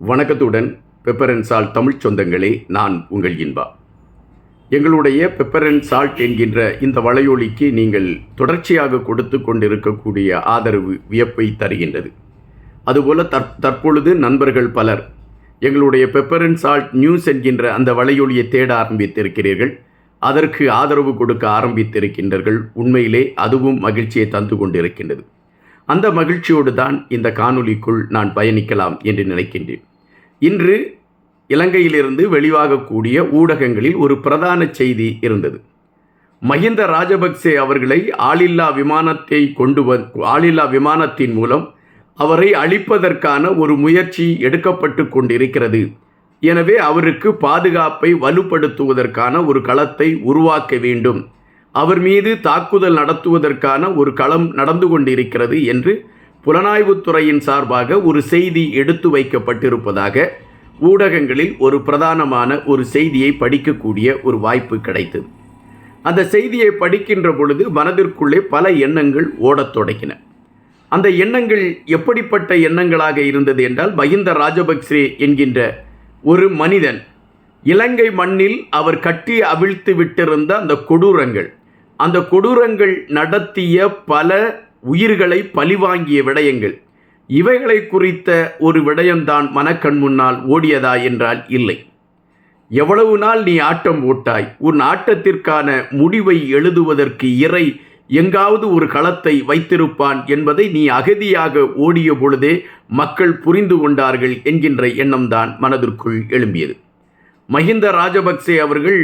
வணக்கத்துடன் pepper and salt Tamil சொந்தங்களே, நான் உங்கள் இன்பா. எங்களுடைய பெப்பர் அண்ட் சால்ட் என்கின்ற இந்த வலையொலிக்கு நீங்கள் தொடர்ச்சியாக கொடுத்து கொண்டிருக்கக்கூடிய ஆதரவு வியப்பை தருகின்றது. அதுபோல தற்பொழுது நண்பர்கள் பலர் எங்களுடைய பெப்பர் அண்ட் சால்ட் நியூஸ் என்கின்ற அந்த வலையொலியை தேட ஆரம்பித்திருக்கிறீர்கள். அதற்கு ஆதரவு கொடுக்க ஆரம்பித்திருக்கின்றீர்கள். உண்மையிலே அதுவும் மகிழ்ச்சியை தந்து கொண்டிருக்கின்றது. அந்த மகிழ்ச்சியோடு தான் இந்த காணொலிக்குள் நான் பயணிக்கலாம் என்று நினைக்கின்றேன். இன்று இலங்கையிலிருந்து வெளியாகக்கூடிய ஊடகங்களில் ஒரு பிரதான செய்தி இருந்தது. மஹிந்த ராஜபக்சே அவர்களை ஆளில்லா விமானத்தின் மூலம் அவரை அழிப்பதற்கான ஒரு முயற்சி எடுக்கப்பட்டு கொண்டிருக்கிறது. எனவே அவருக்கு பாதுகாப்பை வலுப்படுத்துவதற்கான ஒரு களத்தை உருவாக்க வேண்டும், அவர் மீது தாக்குதல் நடத்துவதற்கான ஒரு களம் நடந்து கொண்டிருக்கிறது என்று புலனாய்வுத்துறையின் சார்பாக ஒரு செய்தி எடுத்து வைக்கப்பட்டிருப்பதாக ஊடகங்களில் ஒரு பிரதானமான ஒரு செய்தியை படிக்கக்கூடிய ஒரு வாய்ப்பு கிடைத்தது. அந்த செய்தியை படிக்கின்ற பொழுது மனதிற்குள்ளே பல எண்ணங்கள் ஓடத் தொடங்கின. அந்த எண்ணங்கள் எப்படிப்பட்ட எண்ணங்களாக இருந்தது என்றால், மஹிந்த ராஜபக்சே என்கின்ற ஒரு மனிதன் இலங்கை மண்ணில் அவர் கட்டி அவிழ்த்து விட்டிருந்த அந்த கொடூரங்கள் நடத்திய பல உயிர்களை பழிவாங்கிய விடயங்கள், இவைகளை குறித்த ஒரு விடயம்தான் மனக்கண் முன்னால் ஓடியதா என்றால் இல்லை. எவ்வளவு நாள் நீ ஆட்டம் போட்டாய், உன் ஆட்டத்திற்கான முடிவை எழுதுவதற்கு இறை எங்காவது ஒரு களத்தை வைத்திருப்பான் என்பதை நீ அகதியாக ஓடிய பொழுதே மக்கள் புரிந்து கொண்டார்கள் என்கின்ற எண்ணம்தான் மனதிற்குள் எழும்பியது. மஹிந்த ராஜபக்சே அவர்கள்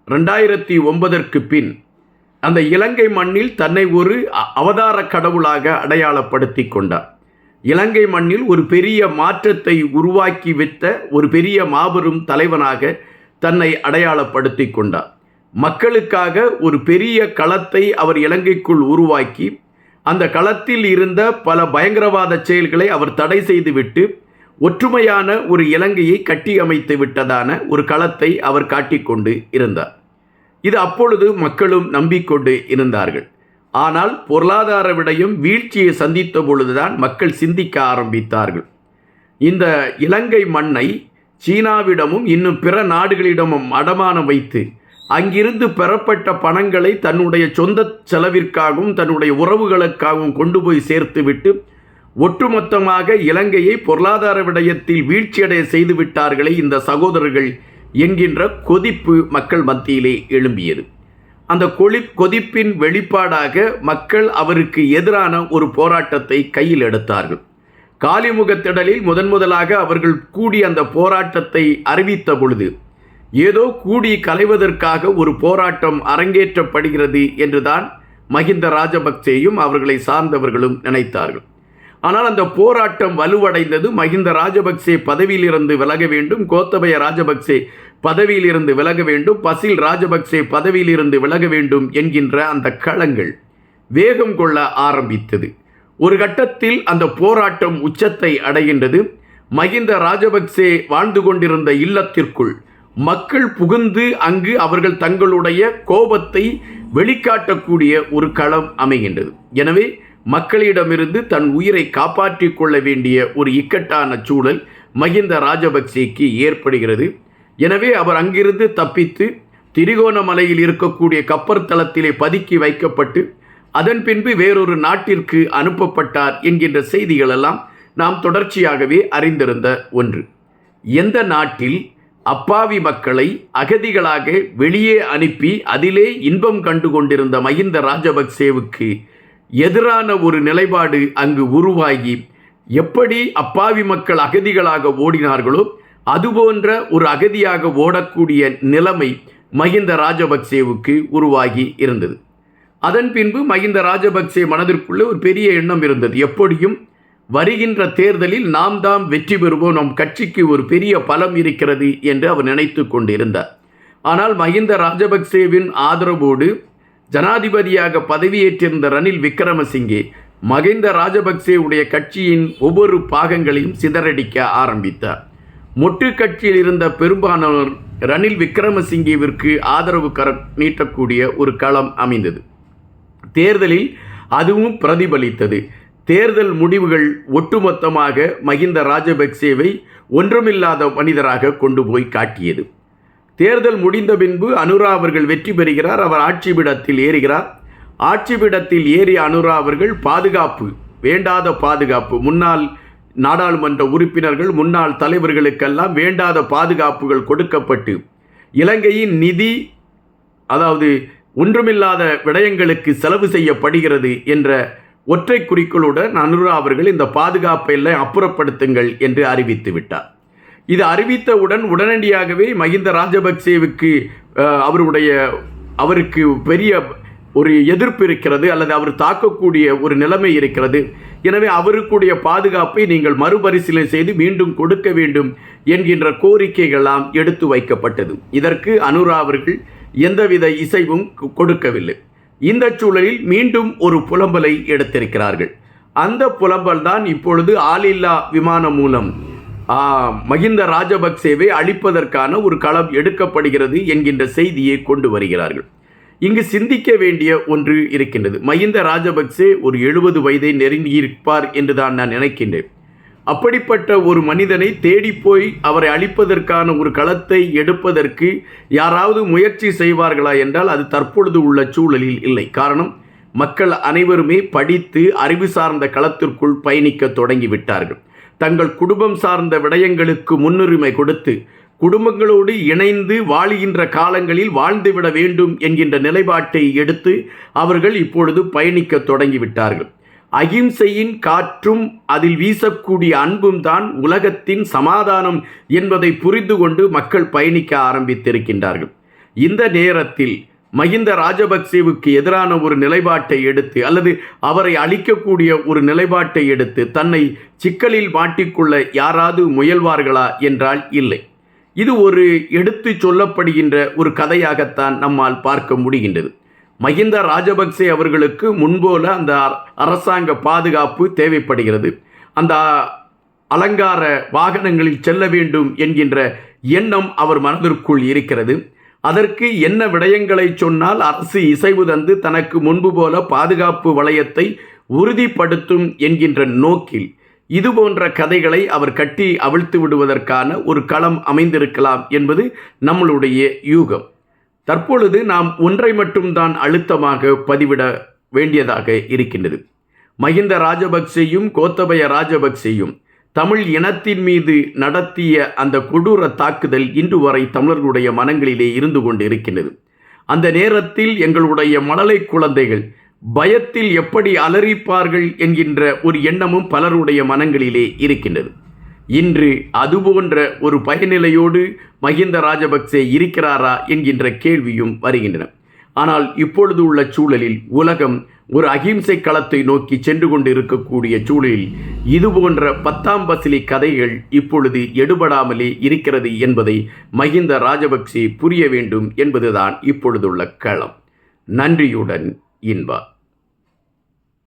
2009 பின் அந்த இலங்கை மண்ணில் தன்னை ஒரு அவதார கடவுளாக அடையாளப்படுத்தி கொண்டார். இலங்கை மண்ணில் ஒரு பெரிய மாற்றத்தை உருவாக்கி வைத்த ஒரு பெரிய மாபெரும் தலைவனாக தன்னை அடையாளப்படுத்தி கொண்டார். மக்களுக்காக ஒரு பெரிய களத்தை அவர் இலங்கைக்குள் உருவாக்கி, அந்த களத்தில் இருந்த பல பயங்கரவாத செயல்களை அவர் தடை செய்துவிட்டு ஒற்றுமையான ஒரு இலங்கையை கட்டி அமைத்து விட்டதான ஒரு களத்தை அவர் காட்டிக்கொண்டு இருந்தார். இது அப்பொழுது மக்களும் நம்பிக்கொண்டு இருந்தார்கள். ஆனால் பொருளாதார விடயம் வீழ்ச்சியை சந்தித்த பொழுதுதான் மக்கள் சிந்திக்க ஆரம்பித்தார்கள். இந்த இலங்கை மண்ணை சீனாவிடமும் இன்னும் பிற நாடுகளிடமும் அடமானம் வைத்து அங்கிருந்து பெறப்பட்ட பணங்களை தன்னுடைய சொந்த செலவிற்காகவும் தன்னுடைய உறவுகளுக்காகவும் கொண்டு போய் சேர்த்துவிட்டு ஒட்டுமொத்தமாக இலங்கையை பொருளாதார விடயத்தில் வீழ்ச்சியடைய செய்து விட்டார்களே இந்த சகோதரர்கள் என்கின்ற கொதிப்பு மக்கள் மத்தியிலே எழும்பியது. அந்த கொதிப்பின் வெளிப்பாடாக மக்கள் அவருக்கு எதிரான ஒரு போராட்டத்தை கையில் எடுத்தார்கள். காலிமுகத்திடலில் முதலாக அவர்கள் கூடி அந்த போராட்டத்தை அறிவித்த பொழுது, ஏதோ கூடி கலைவதற்காக ஒரு போராட்டம் அரங்கேற்றப்படுகிறது என்றுதான் மஹிந்த ராஜபக்சேயும் அவர்களை சார்ந்தவர்களும் நினைத்தார்கள். ஆனால் அந்த போராட்டம் வலுவடைந்தது. மஹிந்த ராஜபக்சே பதவியிலிருந்து விலக வேண்டும், கோத்தபய ராஜபக்சே பதவியிலிருந்து விலக வேண்டும், பசில் ராஜபக்சே பதவியிலிருந்து விலக வேண்டும் என்கின்ற அந்த களங்கள் வேகம் கொள்ள ஆரம்பித்தது. ஒரு கட்டத்தில் அந்த போராட்டம் உச்சத்தை அடைகின்றது. மஹிந்த ராஜபக்சே வாழ்ந்து கொண்டிருந்த இல்லத்திற்குள் மக்கள் புகுந்து அங்கு அவர்கள் தங்களுடைய கோபத்தை வெளிக்காட்டக்கூடிய ஒரு களம் அமைகின்றது. எனவே மக்களிடமிருந்து தன் உயிரை காப்பாற்றிக் கொள்ள வேண்டிய ஒரு இக்கட்டான சூழல் மஹிந்த ராஜபக்சேக்கு ஏற்படுகிறது. எனவே அவர் அங்கிருந்து தப்பித்து திரிகோணமலையில் இருக்கக்கூடிய கப்பர் தளத்திலே பதுக்கி வைக்கப்பட்டு அதன் பின்பு வேறொரு நாட்டிற்கு அனுப்பப்பட்டார் என்கின்ற செய்திகளெல்லாம் நாம் தொடர்ச்சியாகவே அறிந்திருந்த ஒன்று. எந்த நாட்டில் அப்பாவி மக்களை அகதிகளாக வெளியே அனுப்பி அதிலே இன்பம் கண்டு கொண்டிருந்த மஹிந்த ராஜபக்சேவுக்கு எதிரான ஒரு நிலைப்பாடு அங்கு உருவாகி, எப்படி அப்பாவி மக்கள் அகதிகளாக ஓடினார்களோ அதுபோன்ற ஒரு அகதியாக ஓடக்கூடிய நிலைமை மஹிந்த ராஜபக்சேவுக்கு உருவாகி இருந்தது. அதன் பின்பு மஹிந்த ராஜபக்சே மனதிற்குள்ளே ஒரு பெரிய எண்ணம் இருந்தது. எப்படியும் வருகின்ற தேர்தலில் நாம் தான் வெற்றி பெறுவோம், நம் கட்சிக்கு ஒரு பெரிய பலம் இருக்கிறது என்று அவர் நினைத்து கொண்டிருந்தார். ஆனால் மஹிந்த ராஜபக்சேவின் ஆதரவோடு ஜனாதிபதியாக பதவியேற்றிருந்த ரணில் விக்ரமசிங்கே மஹிந்த ராஜபக்சேவுடைய கட்சியின் ஒவ்வொரு பாகங்களையும் சிதறடிக்க ஆரம்பித்தார். மொட்டு கட்சியில் இருந்த பெரும்பாலானோர் ரணில் விக்ரமசிங்கேவிற்கு ஆதரவு நீட்டக்கூடிய ஒரு களம் அமைந்தது. தேர்தலில் அதுவும் பிரதிபலித்தது. தேர்தல் முடிவுகள் ஒட்டுமொத்தமாக மஹிந்த ராஜபக்சேவை ஒன்றுமில்லாத மனிதராக கொண்டு போய் காட்டியது. தேர்தல் முடிந்த பின்பு அனுரா அவர்கள் வெற்றி பெறுகிறார். அவர் ஆட்சி பீடத்தில் ஏறுகிறார். ஆட்சி பீடத்தில் ஏறிய அனுரா அவர்கள் பாதுகாப்பு, வேண்டாத பாதுகாப்பு, முன்னாள் நாடாளுமன்ற உறுப்பினர்கள், முன்னாள் தலைவர்களுக்கெல்லாம் வேண்டாத பாதுகாப்புகள் கொடுக்கப்பட்டு இலங்கையின் நிதி, அதாவது ஒன்றுமில்லாத விடயங்களுக்கு செலவு செய்யப்படுகிறது என்ற ஒற்றை குறிக்கோளுடன் அனுரா அவர்கள் இந்த பாதுகாப்பை எல்லாம் அப்புறப்படுத்துங்கள் என்று அறிவித்து விட்டார். இது அறிவித்தவுடன் உடனடியாகவே மஹிந்த ராஜபக்சேவுக்கு அவருக்கு பெரிய ஒரு எதிர்ப்பு இருக்கிறது, அல்லது அவர் தாக்கக்கூடிய ஒரு நிலைமை இருக்கிறது. எனவே அவருக்குடைய பாதுகாப்பை நீங்கள் மறுபரிசீலனை செய்து மீண்டும் கொடுக்க வேண்டும் என்கின்ற கோரிக்கைகளாம் எடுத்து வைக்கப்பட்டது. இதற்கு அனுரா அவர்கள் எந்தவித இசைவும் கொடுக்கவில்லை. இந்த சூழலில் மீண்டும் ஒரு புலம்பலை எடுத்திருக்கிறார்கள். அந்த புலம்பல் தான் இப்பொழுது ஆளில்லா விமானம் மூலம் மஹிந்த ராஜபக்சேவை அழிப்பதற்கான ஒரு களம் எடுக்கப்படுகிறது என்கின்ற செய்தியை கொண்டு வருகிறார்கள். இங்கு சிந்திக்க வேண்டிய ஒன்று இருக்கின்றது. மஹிந்த ராஜபக்சே ஒரு 70 வயதை நெருங்கியிருப்பார் என்று தான் நான் நினைக்கின்றேன். அப்படிப்பட்ட ஒரு மனிதனை தேடிப்போய் அவரை அழிப்பதற்கான ஒரு களத்தை எடுப்பதற்கு யாராவது முயற்சி செய்வார்களா என்றால் அது தற்பொழுது உள்ள சூழலில் இல்லை. காரணம், மக்கள் அனைவருமே படித்து அறிவு சார்ந்த களத்திற்குள் பயணிக்க தொடங்கிவிட்டார்கள். தங்கள் குடும்பம் சார்ந்த விடயங்களுக்கு முன்னுரிமை கொடுத்து குடும்பங்களோடு இணைந்து வாழுகின்ற காலங்களில் வாழ்ந்துவிட வேண்டும் என்கின்ற நிலைப்பாட்டை எடுத்து அவர்கள் இப்பொழுது பயணிக்க தொடங்கிவிட்டார்கள். அகிம்சையின் காற்றும் அதில் வீசக்கூடிய அன்பும் தான் உலகத்தின் சமாதானம் என்பதை புரிந்து கொண்டு மக்கள் பயணிக்க ஆரம்பித்திருக்கின்றார்கள். இந்த நேரத்தில் மஹிந்த ராஜபக்சேவுக்கு எதிரான ஒரு நிலைப்பாட்டை எடுத்து அல்லது அவரை அழிக்கக்கூடிய ஒரு நிலைப்பாட்டை எடுத்து தன்னை சிக்கலில் மாட்டிக்கொள்ள யாராவது முயல்வார்களா என்றால் இல்லை. இது ஒரு எடுத்து சொல்லப்படுகின்ற ஒரு கதையாகத்தான் நம்மால் பார்க்க முடிகின்றது. மஹிந்த ராஜபக்சே அவர்களுக்கு முன்போல அந்த அரசாங்க பாதுகாப்பு தேவைப்படுகிறது. அந்த அலங்கார வாகனங்களில் செல்ல வேண்டும் என்கின்ற எண்ணம் அவர் மனதிற்குள் இருக்கிறது. அதற்கு என்ன விடயங்களை சொன்னால் அரசு இசைவு தந்து தனக்கு முன்பு போல பாதுகாப்பு வளையத்தை உறுதிப்படுத்தும் என்கின்ற நோக்கில் இதுபோன்ற கதைகளை அவர் கட்டி அவிழ்த்து விடுவதற்கான ஒரு களம் அமைந்திருக்கலாம் என்பது நம்மளுடைய யூகம். தற்பொழுது நாம் ஒன்றை மட்டும்தான் அழுத்தமாக பதிவிட வேண்டியதாக இருக்கின்றது. மஹிந்த ராஜபக்சேயும் கோத்தபய ராஜபக்சேயும் தமிழ் இனத்தின் மீது நடத்திய அந்த கொடூர தாக்குதல் இன்று வரை தமிழர்களுடைய மனங்களிலே இருந்து கொண்டு இருக்கின்றது. அந்த நேரத்தில் எங்களுடைய மழலை குழந்தைகள் பயத்தில் எப்படி அலறிப்பார்கள் என்கின்ற ஒரு எண்ணமும் பலருடைய மனங்களிலே இருக்கின்றது. இன்று அதுபோன்ற ஒரு பயநிலையோடு மஹிந்த ராஜபக்சே இருக்கிறாரா என்கின்ற கேள்வியும் வருகின்றன. ஆனால் இப்பொழுது உள்ள சூழலில் உலகம் ஒரு அகிம்சை களத்தை நோக்கி சென்று கொண்டு இருக்கக்கூடிய சூழலில் இதுபோன்ற 10ஆம் பசிலி கதைகள் இப்பொழுது எடுபடாமலே இருக்கிறது என்பதை மஹிந்த ராஜபக்சே புரிய வேண்டும் என்பதுதான் இப்பொழுதுள்ள களம். நன்றியுடன் இன்பா.